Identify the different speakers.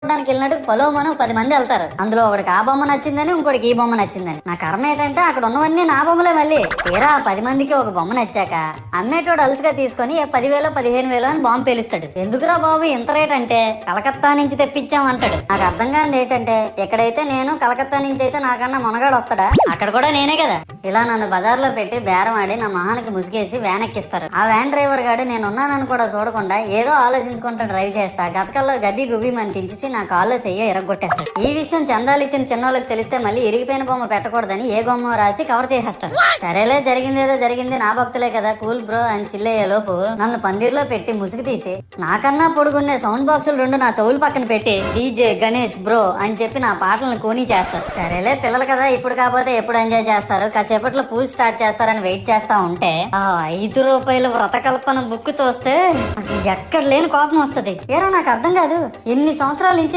Speaker 1: చూడడానికి వెళ్ళినట్టు పొలోమను 10 మంది వెళ్తారు. అందులో ఒకడికి ఆ బొమ్మ నచ్చిందని, ఇంకోటికి ఈ బొమ్మ నచ్చిందని. నా కర్మ ఏంటంటే అక్కడ ఉన్నవన్నీ నా బొమ్మలే. మళ్ళీ తీరా 10 మందికి ఒక బొమ్మ నచ్చాక అమ్మేటోడు అలుసుగా తీసుకొని 10,000 15,000 అని బాంబు పేలుస్తాడు. ఎందుకురా బాబు ఇంత రేట్ అంటే కలకత్తా నుంచి తెప్పించాం అంటాడు. నాకు అర్థం కానిది ఏంటంటే ఎక్కడైతే నేను కలకత్తా నుంచి అయితే నాకన్నా మునగాడు వస్తాడా, అక్కడ కూడా నేనే కదా. ఇలా నన్ను బజార్లో పెట్టి బేరం ఆడి నా మొహానికి ముసుగేసి వ్యాన్ ఎక్కిస్తారు. ఆ వ్యాన్ డ్రైవర్ గాడు నేనున్నానని కూడా చూడకుండా ఏదో ఆలోచించుకుంటూ డ్రైవ్ చేస్తా గతకల్లో గబ్బి గుబ్బి మని తించేసి నా కాల్లో చెయ్యి ఎరగొట్టేస్తాడు. ఈ విషయం చందాలు ఇచ్చిన చిన్నోళ్ళకి తెలిస్తే మళ్ళీ ఇరిగిపోయిన బొమ్మ పెట్టకూడదని ఏ బొమ్మ రాసి కవర్ చేసేస్తాడు. సరేలే జరిగిందేదో జరిగింది, నా భక్తులే కదా, కూల్ బ్రో అని చిల్లయ్యే లోపు నన్ను పందిర్లో పెట్టి ముసుగు తీసి నాకన్నా పొడుగుండే సౌండ్ బాక్సులు 2 నా చెవులు పక్కన పెట్టి డీజే గణేష్ బ్రో అని చెప్పి నా పాటలను కోని చేస్తారు. సరేలే పిల్లలు కదా, ఇప్పుడు కాకపోతే ఎప్పుడు ఎంజాయ్ చేస్తారు, కాసేపట్లో పూజ స్టార్ట్ చేస్తారని వెయిట్ చేస్తా ఉంటే ఆ 5 రూపాయల వ్రతకల్పన బుక్ చూస్తే అది ఎక్కడ లేని కోపం వస్తుంది. ఏరా నాకు అర్థం కాదు, ఎన్ని సంవత్సరాల నుంచి